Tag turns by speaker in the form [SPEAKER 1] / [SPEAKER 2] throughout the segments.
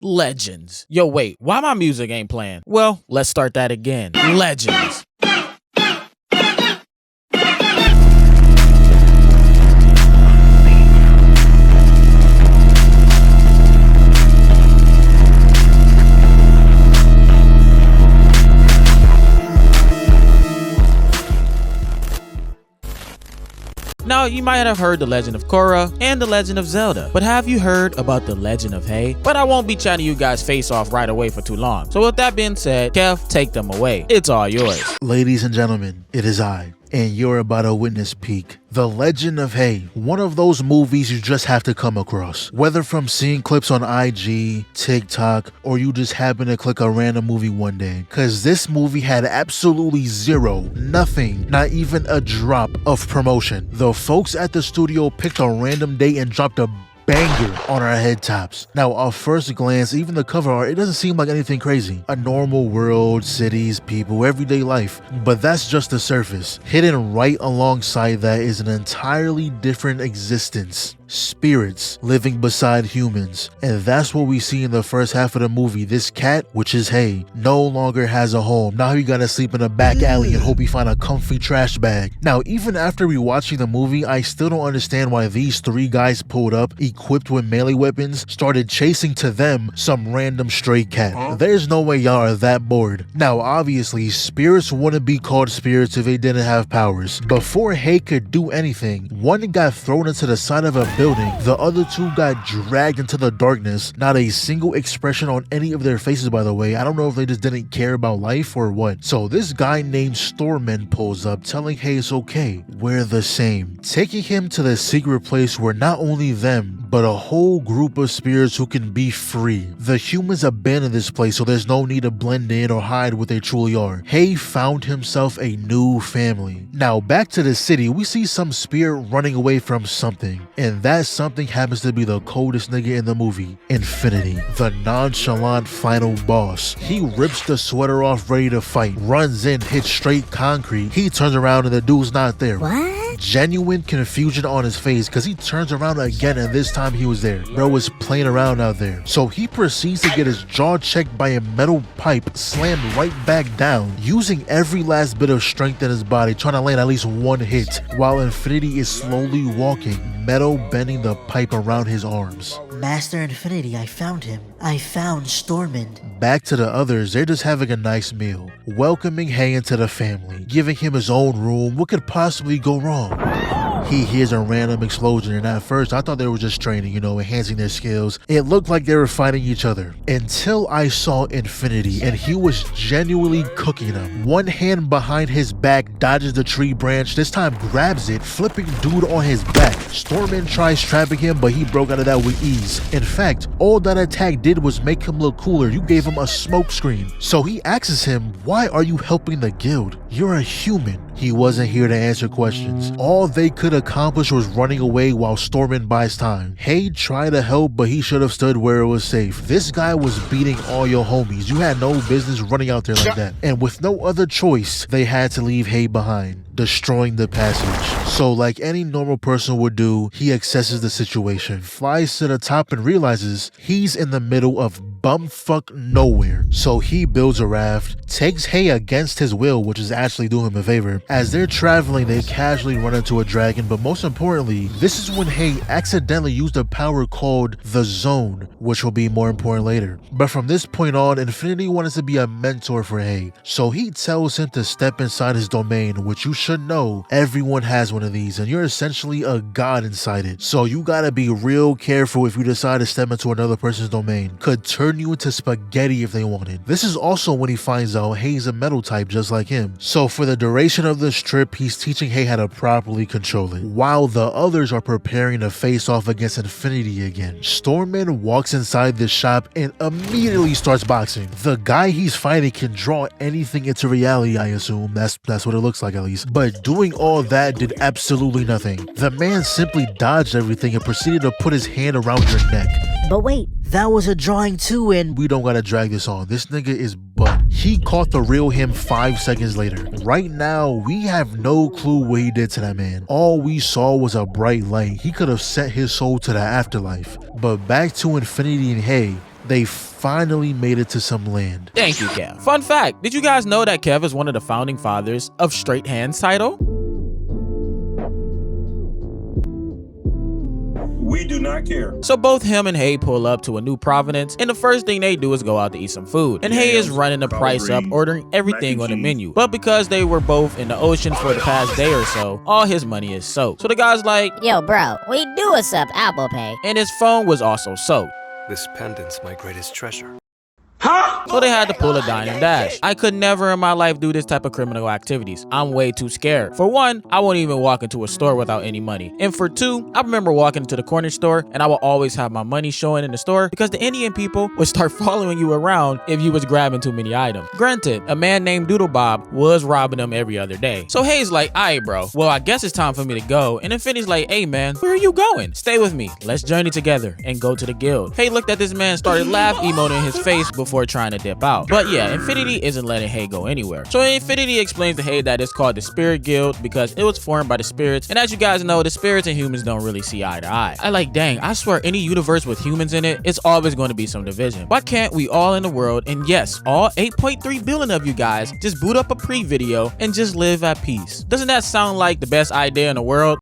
[SPEAKER 1] Legends. Yo, wait, why my music ain't playing? Well, let's start that again. Legends. Now, you might have heard the Legend of Korra and the Legend of Zelda, but have you heard about the Legend of Hay? But I won't be chatting you guys face off right away for too long. So with that being said, Kev, take them away. It's all yours.
[SPEAKER 2] Ladies and gentlemen, it is I, and you're about to witness peak The Legend of Hay, one of those movies you just have to come across. Whether from seeing clips on IG, TikTok, or you just happen to click a random movie one day. Cause this movie had absolutely zero, nothing, not even a drop of promotion. The folks at the studio picked a random day and dropped a banger on our head tops. Now, at first glance, even the cover art, it doesn't seem like anything crazy. A normal world, cities, people, everyday life. But that's just the surface. Hidden right alongside that is an entirely different existence. Spirits living beside humans. And that's what we see in the first half of the movie. This cat, which is Hay, no longer has a home. Now he gotta sleep in a back alley and hope he find a comfy trash bag. Now, even after rewatching the movie, I still don't understand why these three guys pulled up, equipped with melee weapons, started chasing to them some random stray cat. There's no way y'all are that bored. Now, obviously, spirits wouldn't be called spirits if they didn't have powers. Before Hay could do anything, one got thrown into the side of a building, the other two got dragged into the darkness. Not a single expression on any of their faces, by the way. I don't know if they just didn't care about life or what. So this guy named Storman pulls up, telling Hay it's okay, we're the same, taking him to the secret place where not only them, but a whole group of spirits who can be free. The humans abandoned this place, so there's no need to blend in or hide what they truly are. Hay found himself a new family. Now, back to the city, we see some spirit running away from something, and that something happens to be the coldest nigga in the movie, Infinity, the nonchalant final boss. He rips the sweater off ready to fight, runs in, hits straight concrete. He turns around and the dude's not there.
[SPEAKER 3] What?
[SPEAKER 2] Genuine confusion on his face because he turns around again and this time he was there. Bro was playing around out there. So he proceeds to get his jaw checked by a metal pipe slammed right back down, using every last bit of strength in his body, trying to land at least one hit, while Infinity is slowly walking, metal bending the pipe around his arms.
[SPEAKER 3] Master Infinity, I found him. I found Stormond.
[SPEAKER 2] Back to the others, they're just having a nice meal, welcoming Hay into the family, giving him his own room. What could possibly go wrong? He hears a random explosion, and at first I thought they were just training, enhancing their skills. It looked like they were fighting each other, until I saw Infinity, and he was genuinely cooking them. One hand behind his back dodges the tree branch, this time grabs it, flipping dude on his back. Storman tries trapping him, but he broke out of that with ease. In fact, all that attack did was make him look cooler. You gave him a smoke screen. So he asks him, why are you helping the guild? You're a human. He wasn't here to answer questions. All they could accomplish was running away while Storman buys time. Hay tried to help, but he should have stood where it was safe. This guy was beating all your homies. You had no business running out there like that. And with no other choice, they had to leave Hay behind, destroying the passage. So like any normal person would do, he accesses the situation, flies to the top and realizes he's in the middle of bumfuck nowhere. So he builds a raft, takes Hay against his will, which is actually doing him a favor. As they're traveling, they casually run into a dragon, but most importantly, this is when Hay accidentally used a power called the Zone, which will be more important later. But from this point on, Infinity wanted to be a mentor for Hay, so he tells him to step inside his domain, which you should know everyone has one of these, and you're essentially a god inside it. So you gotta be real careful if you decide to step into another person's domain. Could turn you into spaghetti if they wanted. This is also when he finds out Hay's a metal type just like him. So for the duration of this trip, he's teaching Hay how to properly control it, while the others are preparing to face off against Infinity again. Storman walks inside the shop and immediately starts boxing. The guy he's fighting can draw anything into reality, I assume. That's what it looks like at least. But doing all that did absolutely nothing. The man simply dodged everything and proceeded to put his hand around your neck.
[SPEAKER 3] But wait, that was a drawing too, and
[SPEAKER 2] we don't gotta drag this on. This nigga is butt. He caught the real him 5 seconds later. Right now, we have no clue what he did to that man. All we saw was a bright light. He could have sent his soul to the afterlife. But back to Infinity and Hay, they finally made it to some land.
[SPEAKER 1] Thank you, Kev. Fun fact, did you guys know that Kev is one of the founding fathers of Straight Hands title?
[SPEAKER 4] We do not care.
[SPEAKER 1] So both him and Hay pull up to a new Providence, and the first thing they do is go out to eat some food. And Hay is running the price up, ordering everything on the menu. But because they were both in the ocean for the past day or so, all his money is soaked. So the guy's like,
[SPEAKER 5] yo bro, we do accept Apple Pay.
[SPEAKER 1] And his phone was also soaked.
[SPEAKER 6] This pendant's my greatest treasure.
[SPEAKER 1] So they had to pull a dine and dash. I could never in my life do this type of criminal activities. I'm way too scared. For one, I won't even walk into a store without any money. And for two, I remember walking into the corner store and I would always have my money showing in the store because the Indian people would start following you around if you was grabbing too many items. Granted, a man named Doodle Bob was robbing them every other day. So Hay's like, alright bro, well I guess it's time for me to go. And Infinity's like, hey man, where are you going? Stay with me. Let's journey together and go to the guild. Hay looked at this man, started laugh emoting in his face before trying to dip out. But yeah, Infinity isn't letting Hay go anywhere. So Infinity explains to Hay that it's called the Spirit Guild because it was formed by the spirits. And as you guys know, the spirits and humans don't really see eye to eye. I like, dang, I swear any universe with humans in it, it's always going to be some division. Why can't we all in the world, and yes, all 8.3 billion of you guys, just boot up a pre-video and just live at peace? Doesn't that sound like the best idea in the world?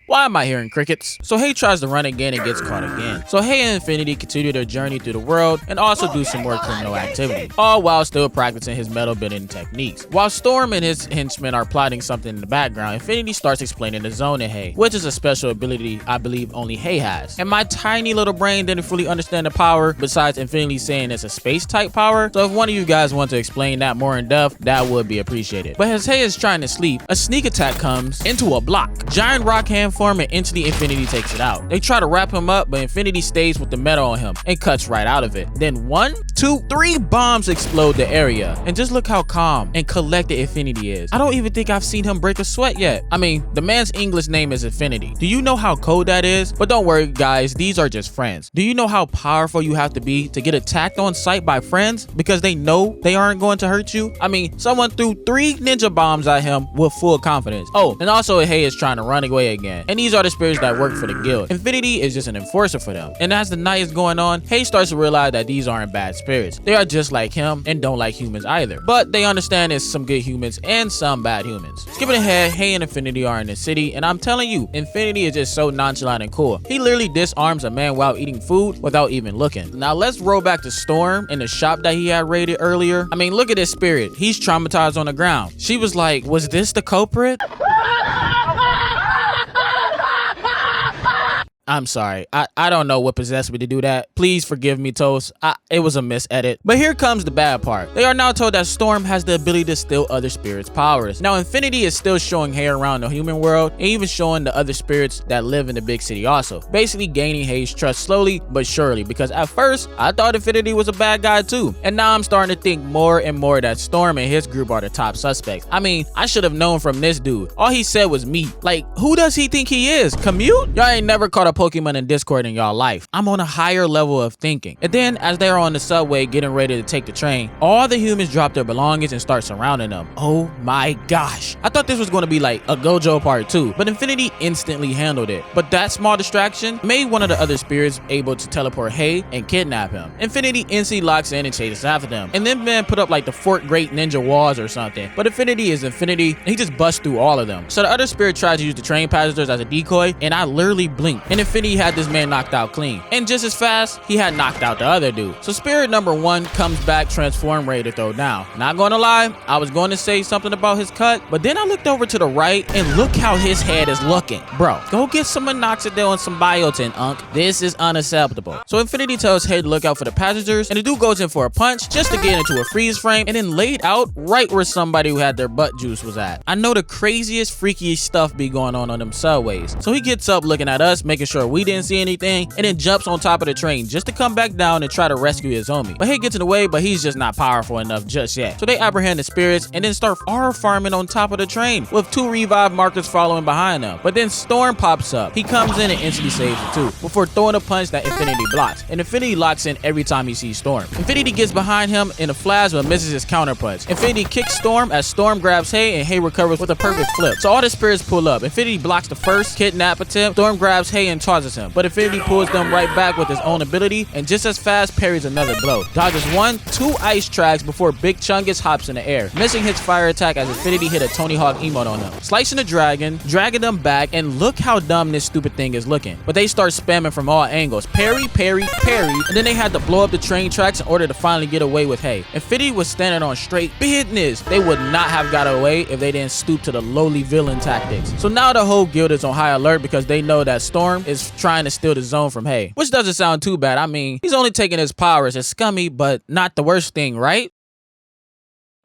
[SPEAKER 1] Why am I hearing crickets? So Hay tries to run again and gets caught again. So Hay and Infinity continue their journey through the world and also do some more criminal activity, all while still practicing his metal bending techniques. While Storm and his henchmen are plotting something in the background, Infinity starts explaining the zone to Hay, which is a special ability I believe only Hay has. And my tiny little brain didn't fully understand the power, besides Infinity saying it's a space type power. So if one of you guys want to explain that more in depth, that would be appreciated. But as Hay is trying to sleep, a sneak attack comes into a block. Giant rock hand form and instantly Infinity takes it out. They try to wrap him up, but Infinity stays with the metal on him and cuts right out of it. Then 1, 2, 3 bombs explode the area. And just look how calm and collected Infinity is. I don't even think I've seen him break a sweat yet. I mean, the man's English name is Infinity. Do you know how cold that is? But don't worry guys, these are just friends. Do you know how powerful you have to be to get attacked on sight by friends because they know they aren't going to hurt you? I mean, someone threw 3 ninja bombs at him with full confidence. Oh, and also Hay is trying to run away again. And these are the spirits that work for the guild. Infinity is just an enforcer for them. And as the night is going on, Hay starts to realize that these aren't bad spirits. They are just like him and don't like humans either. But they understand there's some good humans and some bad humans. Skipping ahead, Hay and Infinity are in the city, and I'm telling you, Infinity is just so nonchalant and cool. He literally disarms a man while eating food without even looking. Now let's roll back to Storm in the shop that he had raided earlier. I mean, look at this spirit. He's traumatized on the ground. She was like, was this the culprit? I'm sorry. I don't know what possessed me to do that. Please forgive me, Toast. It was a misedit. But here comes the bad part. They are now told that Storm has the ability to steal other spirits' powers. Now, Infinity is still showing Hay around the human world and even showing the other spirits that live in the big city also. Basically gaining Hay's trust slowly but surely, because at first, I thought Infinity was a bad guy too. And now I'm starting to think more and more that Storm and his group are the top suspects. I mean, I should have known from this dude. All he said was meat. Like, who does he think he is? Commute? Y'all ain't never caught a Pokemon in Discord in y'all life. I'm on a higher level of thinking. And then as they're on the subway getting ready to take the train, all the humans drop their belongings and start surrounding them. Oh my gosh. I thought this was going to be like a Gojo part 2, but Infinity instantly handled it. But that small distraction made one of the other spirits able to teleport Hay and kidnap him. Infinity instantly locks in and chases after them. And then man put up like the 4th Great Ninja walls or something. But Infinity is Infinity and he just busts through all of them. So the other spirit tried to use the train passengers as a decoy, and I literally blinked. And Infinity had this man knocked out clean. And just as fast, he had knocked out the other dude. So spirit number 1 comes back transformed, ready to throw down. Not gonna lie, I was going to say something about his cut, but then I looked over to the right and look how his head is looking. Bro, go get some minoxidil and some biotin, Unc. This is unacceptable. So Infinity tells Hay to look out for the passengers, and the dude goes in for a punch just to get into a freeze frame and then laid out right where somebody who had their butt juice was at. I know the craziest, freakiest stuff be going on them subways. So he gets up looking at us, making sure we didn't see anything, and then jumps on top of the train just to come back down and try to rescue his homie. But Hay gets in the way, but he's just not powerful enough just yet. So they apprehend the spirits and then start farming on top of the train with 2 revive markers following behind them. But then Storm pops up. He comes in and instantly saves the 2 before throwing a punch that Infinity blocks. And Infinity locks in every time he sees Storm. Infinity gets behind him in a flash but misses his counter punch. Infinity kicks Storm as Storm grabs Hay and Hay recovers with a perfect flip. So all the spirits pull up. Infinity blocks the first kidnap attempt. Storm grabs Hay and tosses him, but Infinity pulls them right back with his own ability and just as fast parries another blow. Dodges 1, 2 ice tracks before Big Chungus hops in the air, missing his fire attack as Infinity hit a Tony Hawk emote on them, slicing the dragon, dragging them back, and look how dumb this stupid thing is looking. But they start spamming from all angles. Parry, parry, parry, and then they had to blow up the train tracks in order to finally get away with hay. Infinity was standing on straight business. They would not have got away if they didn't stoop to the lowly villain tactics. So now the whole guild is on high alert because they know that Storm is trying to steal the zone from hay, which doesn't sound too bad. I mean, he's only taking his powers. It's scummy, but not the worst thing, right?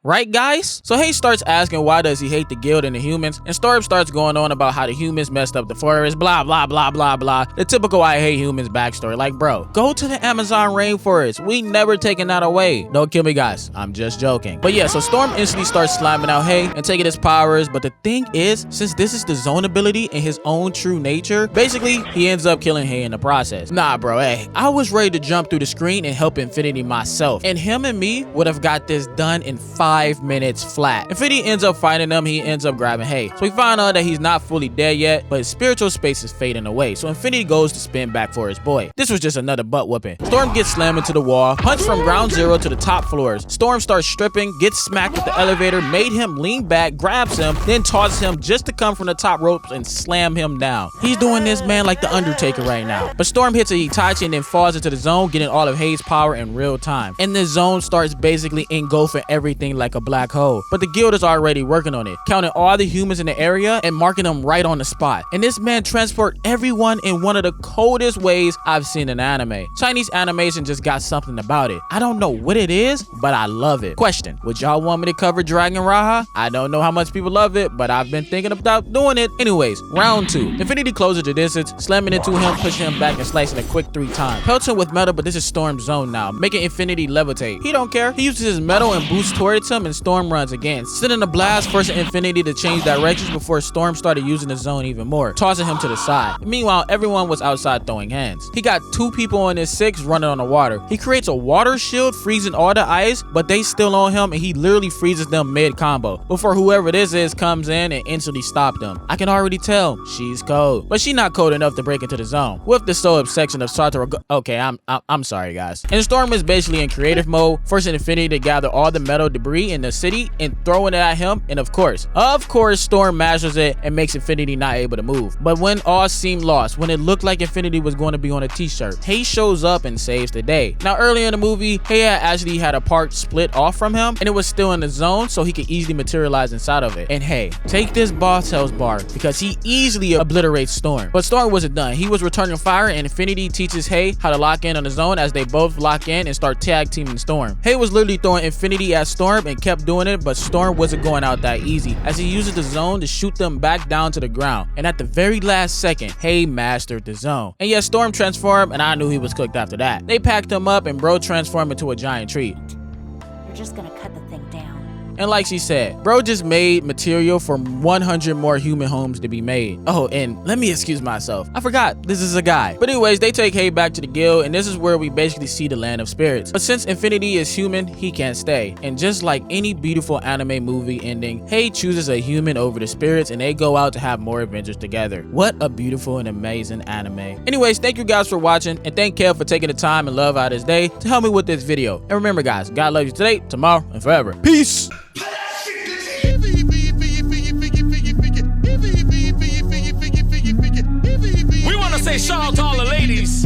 [SPEAKER 1] Right, guys? So Hay starts asking why does he hate the guild and the humans, and Storm starts going on about how the humans messed up the forest, blah, blah, blah, blah, blah. The typical I hate humans backstory. Like, bro, go to the Amazon rainforest. We never taken that away. Don't kill me, guys. I'm just joking. But yeah, so Storm instantly starts slamming out Hay and taking his powers, but the thing is, since this is the zone ability in his own true nature, basically, he ends up killing Hay in the process. Nah, bro, hey, I was ready to jump through the screen and help Infinity myself, and him and me would have got this done in 5 minutes flat. Infinity ends up fighting them. He ends up grabbing Hay. So we find out that he's not fully dead yet, but his spiritual space is fading away. So Infinity goes to spin back for his boy. This was just another butt whooping. Storm gets slammed into the wall, punched from ground zero to the top floors. Storm starts stripping, gets smacked with the elevator, made him lean back, grabs him, then tosses him just to come from the top ropes and slam him down. He's doing this, man, like the Undertaker right now. But Storm hits a Itachi and then falls into the zone, getting all of Hay's power in real time. And the zone starts basically engulfing everything like a black hole. But the guild is already working on it, counting all the humans in the area and marking them right on the spot. And this man transport everyone in one of the coldest ways I've seen in anime. Chinese animation just got something about it. I don't know what it is, but I love it. Question, would y'all want me to cover Dragon Raha? I don't know how much people love it, but I've been thinking about doing it. Anyways, round 2. Infinity closes the distance, slamming into him, pushing him back and slicing a quick 3 times. Pelts him with metal, but this is Storm's zone now, making Infinity levitate. He don't care. He uses his metal and boosts towards him, and Storm runs again, sending a blast, forcing Infinity to change directions before Storm started using the zone even more, tossing him to the side. Meanwhile, everyone was outside throwing hands. He got 2 people on his 6 running on the water. He creates a water shield, freezing all the ice, but they still on him, and he literally freezes them mid-combo before whoever this is comes in and instantly stopped them. I can already tell she's cold, but she's not cold enough to break into the zone. With the soul section of Satoru, okay, I'm sorry, guys. And Storm is basically in creative mode, forcing Infinity to gather all the metal debris in the city and throwing it at him, and of course, Storm masters it and makes Infinity not able to move. But when all seemed lost, when it looked like Infinity was going to be on a t-shirt, Hay shows up and saves the day. Now, earlier in the movie, Hay actually had a part split off from him, and it was still in the zone, so he could easily materialize inside of it. And hey, take this boss health bar, because he easily obliterates Storm. But Storm wasn't done. He was returning fire, and Infinity teaches Hay how to lock in on the zone as they both lock in and start tag teaming Storm. Hay was literally throwing Infinity at Storm and kept doing it, but Storm wasn't going out that easy, as he uses the zone to shoot them back down to the ground. And at the very last second, Hay mastered the zone. And yes, Storm transformed, and I knew he was cooked after that. They packed him up, and bro transformed into a giant tree.
[SPEAKER 4] You're just gonna cut the thing down.
[SPEAKER 1] And like she said, bro just made material for 100 more human homes to be made. Oh, and let me excuse myself. I forgot this is a guy. But anyways, they take Hay back to the guild, and this is where we basically see the land of spirits. But since Infinity is human, he can't stay. And just like any beautiful anime movie ending, Hay chooses a human over the spirits, and they go out to have more adventures together. What a beautiful and amazing anime. Anyways, thank you guys for watching, and thank Kev for taking the time and love out of his day to help me with this video. And remember, guys, God loves you today, tomorrow, and forever. Peace.
[SPEAKER 7] We want to say shout out to all the ladies